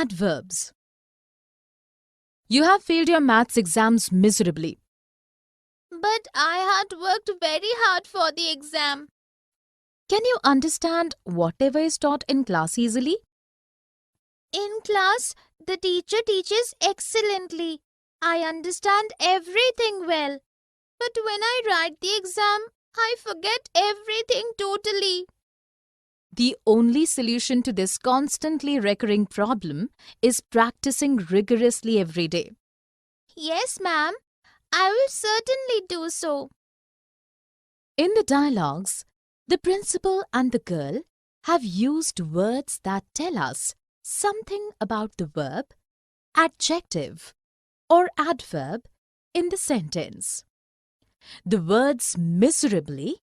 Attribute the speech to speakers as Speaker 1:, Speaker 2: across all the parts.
Speaker 1: Adverbs. You have failed your maths exams miserably.
Speaker 2: But I had worked very hard for the exam.
Speaker 1: Can you understand whatever is taught in class easily?
Speaker 2: In class, the teacher teaches excellently. I understand everything well. But when I write the exam, I forget everything totally.
Speaker 1: The only solution to this constantly recurring problem is practicing rigorously every day.
Speaker 2: Yes, ma'am. I will certainly do so.
Speaker 1: In the dialogues, the principal and the girl have used words that tell us something about the verb, adjective, or adverb in the sentence. The words miserably,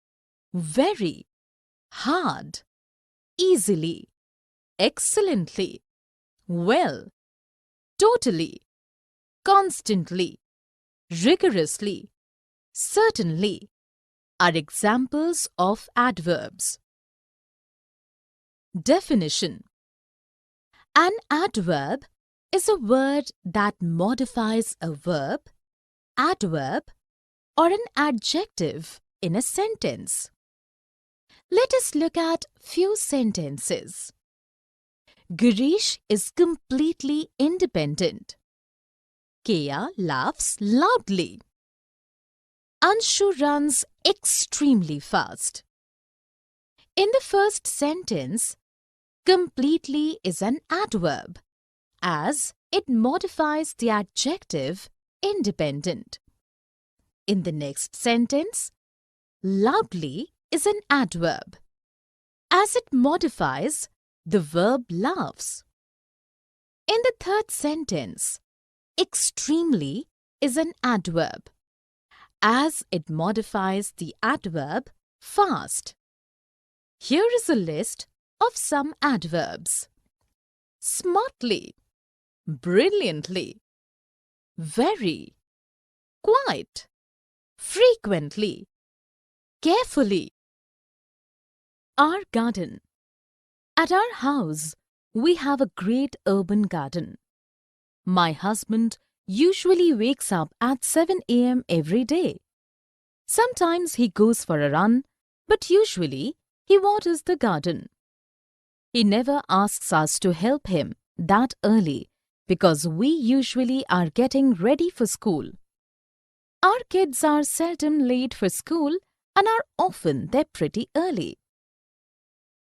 Speaker 1: very, hard, easily, excellently, well, totally, constantly, rigorously, certainly are examples of adverbs. Definition: an adverb is a word that modifies a verb, adverb, or an adjective in a sentence. Let us look at few sentences. Girish is completely independent. Kea laughs loudly. Anshu runs extremely fast. In the first sentence, completely is an adverb, as it modifies the adjective independent. In the next sentence, loudly is an adverb, as it modifies the verb laughs. In the third sentence, extremely is an adverb, as it modifies the adverb fast. Here is a list of some adverbs: smartly, brilliantly, very, quite, frequently, carefully. Our garden. At our house, we have a great urban garden. My husband usually wakes up at 7 a.m. every day. Sometimes he goes for a run, but usually he waters the garden. He never asks us to help him that early because we usually are getting ready for school. Our kids are seldom late for school and are often there pretty early.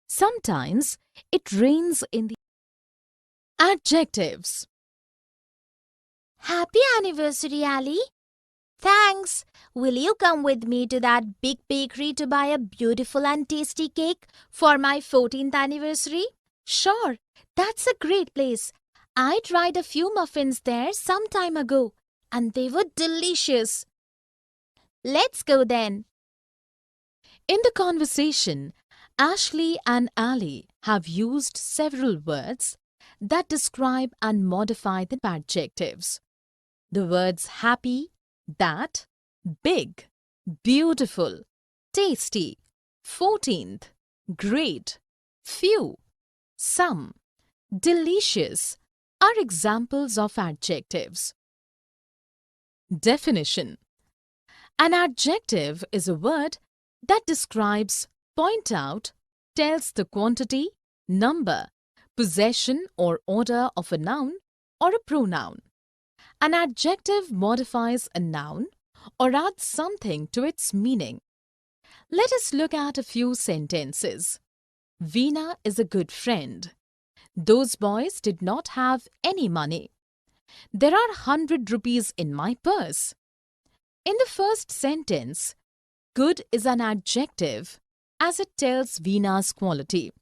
Speaker 1: Sometimes it rains in the adjectives.
Speaker 2: Happy anniversary, Ali. Thanks. Will you come with me to that big bakery to buy a beautiful and tasty cake for my 14th anniversary? Sure, that's a great place. I tried a few muffins there some time ago, and they were delicious. Let's go then.
Speaker 1: In the conversation, Ashley and Ali have used several words that describe and modify the adjectives. The words happy, that, big, beautiful, tasty, 14th, great, few, some, delicious are examples of adjectives. Definition: an adjective is a word that describes, points out, tells the quantity, number, possession or order of a noun or a pronoun. An adjective modifies a noun or adds something to its meaning. Let us look at a few sentences. Veena is a good friend. Those boys did not have any money. There are 100 rupees in my purse. In the first sentence, good is an adjective as it tells Veena's quality.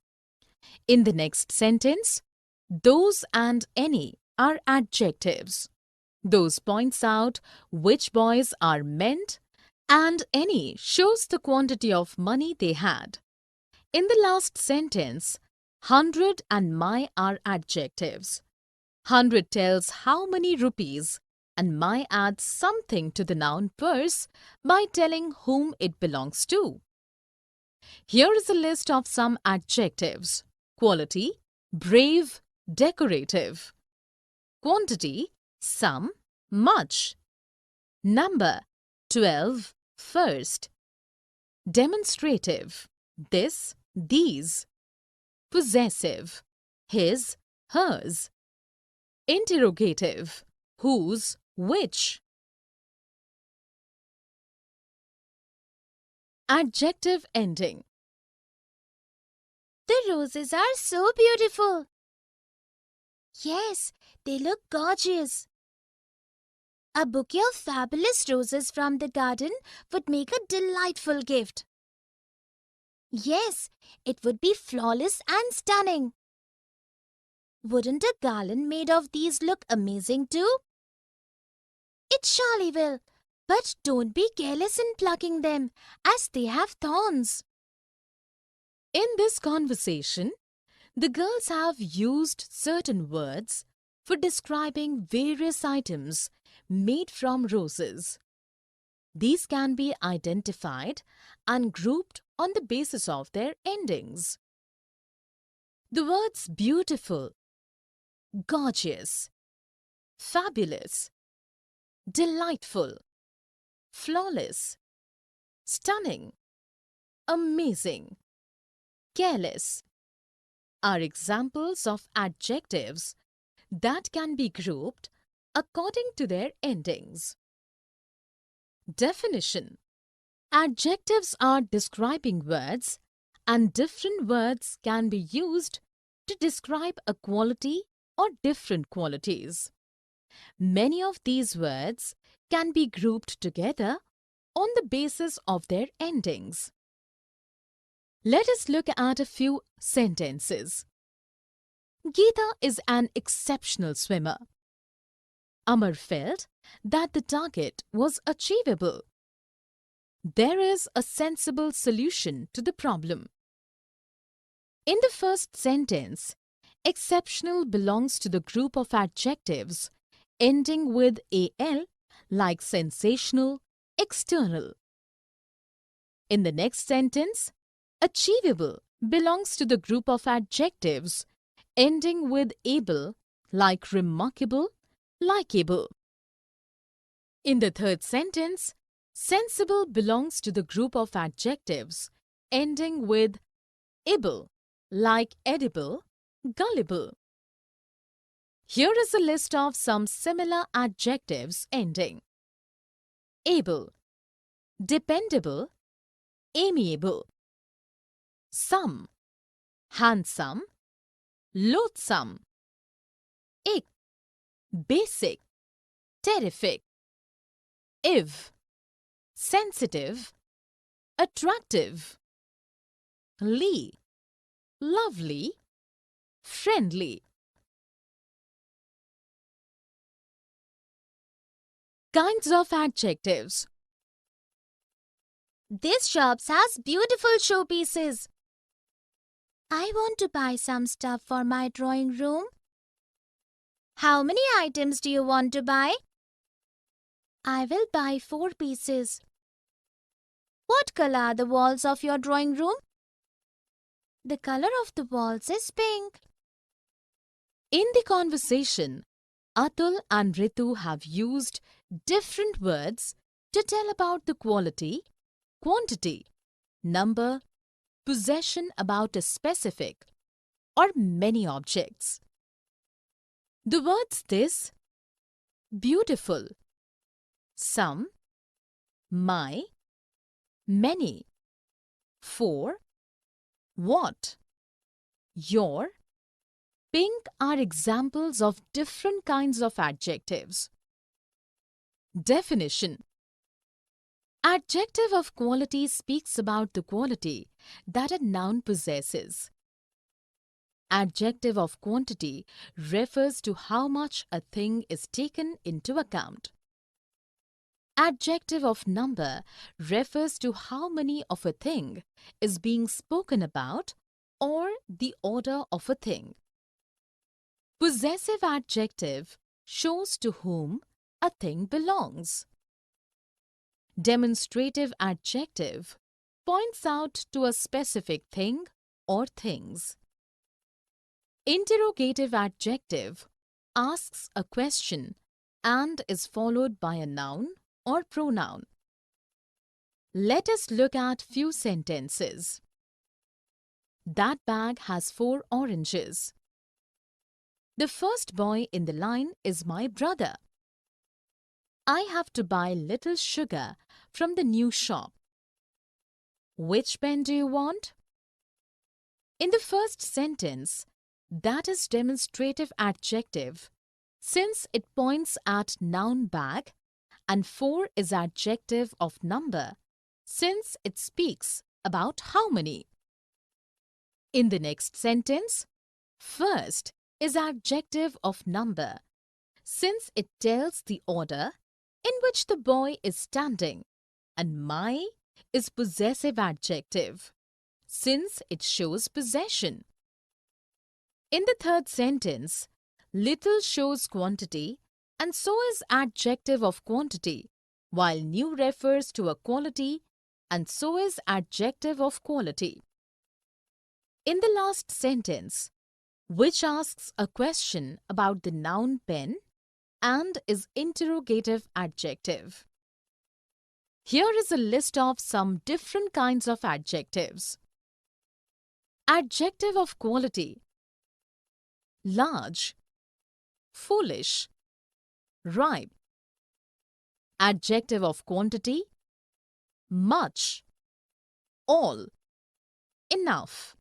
Speaker 1: In the next sentence, those and any are adjectives. Those points out which boys are meant, and any shows the quantity of money they had. In the last sentence, 100 and my are adjectives. 100 tells how many rupees, and my adds something to the noun purse by telling whom it belongs to. Here is a list of some adjectives: quality, brave, decorative, Quantity, some, much. Number, 12, first. Demonstrative, this, these. Possessive, his, hers. Interrogative, whose, which. Adjective ending.
Speaker 2: The roses are so beautiful. Yes, they look gorgeous. A bouquet of fabulous roses from the garden would make a delightful gift. Yes, it would be flawless and stunning. Wouldn't a garland made of these look amazing too? It surely will, but don't be careless in plucking them, as they have thorns.
Speaker 1: In this conversation, the girls have used certain words for describing various items made from roses. These can be identified and grouped on the basis of their endings. The words beautiful, gorgeous, fabulous, delightful, flawless, stunning, amazing, careless are examples of adjectives that can be grouped according to their endings. Definition: adjectives are describing words, and different words can be used to describe a quality or different qualities. Many of these words can be grouped together on the basis of their endings. Let us look at a few sentences. Geeta is an exceptional swimmer. Amar felt that the target was achievable. There is a sensible solution to the problem. In the first sentence, exceptional belongs to the group of adjectives ending with al, like sensational, external. In the next sentence, achievable belongs to the group of adjectives ending with able, like remarkable, likeable. In the third sentence, sensible belongs to the group of adjectives ending with able, like edible, gullible. Here is a list of some similar adjectives ending: able, dependable, amiable. Some, handsome, loathsome. Ick, basic, terrific. If, sensitive, attractive. Lee, lovely, friendly. Kinds of adjectives.
Speaker 2: This shop has beautiful showpieces. I want to buy some stuff for my drawing room. How many items do you want to buy? I will buy 4 pieces. What color are the walls of your drawing room? The color of the walls is pink.
Speaker 1: In the conversation, Atul and Ritu have used different words to tell about the quality, quantity, number, possession about a specific or many objects. The words this, beautiful, some, my, many, for, what, your, pink are examples of different kinds of adjectives. Definition: adjective of quality speaks about the quality that a noun possesses. Adjective of quantity refers to how much a thing is taken into account. Adjective of number refers to how many of a thing is being spoken about or the order of a thing. Possessive adjective shows to whom a thing belongs. Demonstrative adjective points out to a specific thing or things. Interrogative adjective asks a question and is followed by a noun or pronoun. Let us look at few sentences. That bag has 4 oranges. The first boy in the line is my brother. I have to buy little sugar from the new shop. Which pen do you want? In the first sentence, that is demonstrative adjective since it points at noun bag, and 4 is adjective of number since it speaks about how many. In the next sentence, first is adjective of number since it tells the order in which the boy is standing, and my is possessive adjective since it shows possession. In the third sentence, little shows quantity and so is adjective of quantity, while new refers to a quality and so is adjective of quality. In the last sentence, which asks a question about the noun pen and is interrogative adjective. Here is a list of some different kinds of adjectives. Adjective of quality: large, foolish, ripe. Adjective of quantity: much, all, enough.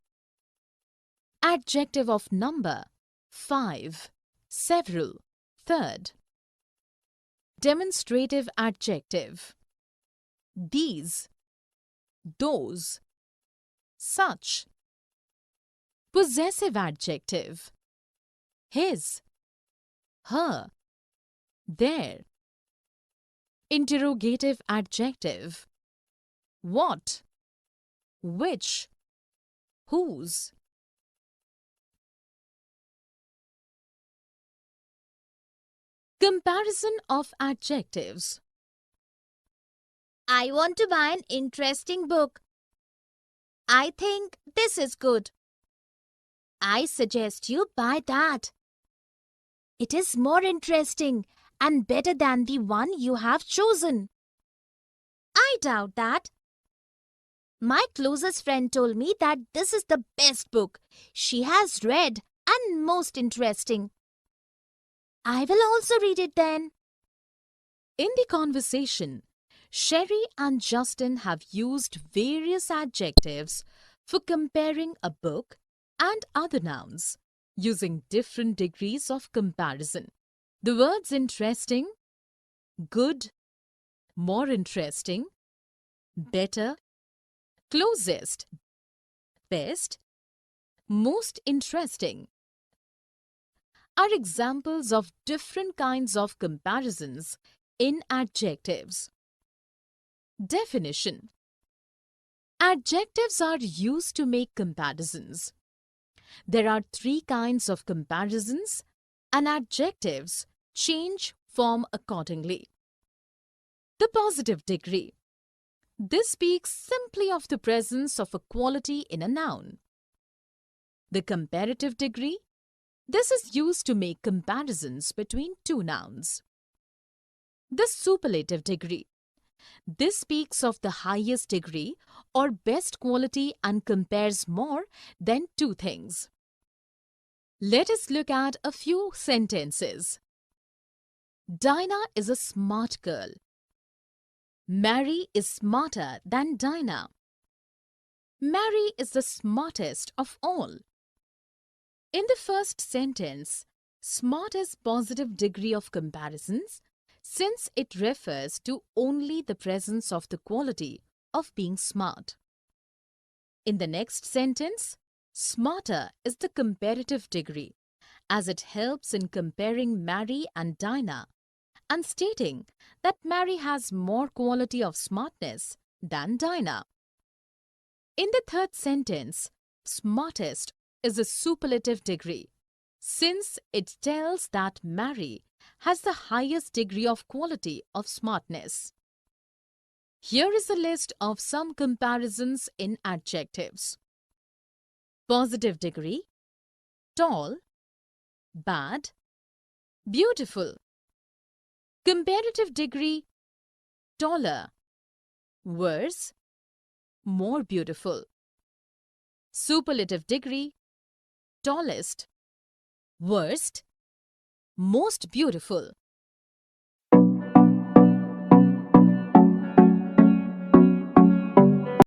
Speaker 1: Adjective of number: 5, several, third. Demonstrative adjective: these, those, such. Possessive adjective: his, her, their. Interrogative adjective: what, which, whose. Comparison of adjectives.
Speaker 2: I want to buy an interesting book. I think this is good. I suggest you buy that. It is more interesting and better than the one you have chosen. I doubt that. My closest friend told me that this is the best book she has read and most interesting. I will also read it then.
Speaker 1: In the conversation, Sherry and Justin have used various adjectives for comparing a book and other nouns, using different degrees of comparison. The words interesting, good, more interesting, better, closest, best, most interesting are examples of different kinds of comparisons in adjectives. Definition: adjectives are used to make comparisons. There are 3 kinds of comparisons, and adjectives change form accordingly. The positive degree. This speaks simply of the presence of a quality in a noun. The comparative degree. This is used to make comparisons between 2 nouns. The superlative degree. This speaks of the highest degree or best quality and compares more than 2 things. Let us look at a few sentences. Dinah is a smart girl. Mary is smarter than Dinah. Mary is the smartest of all. In the first sentence, smart is positive degree of comparisons since it refers to only the presence of the quality of being smart. In the next sentence, smarter is the comparative degree as it helps in comparing Mary and Dinah and stating that Mary has more quality of smartness than Dinah. In the third sentence, smartest is a superlative degree since it tells that Mary has the highest degree of quality of smartness. Here is a list of some comparisons in adjectives. Positive degree: tall, bad, beautiful. Comparative degree, taller. Worse, more beautiful. Superlative degree, tallest. Worst, most beautiful.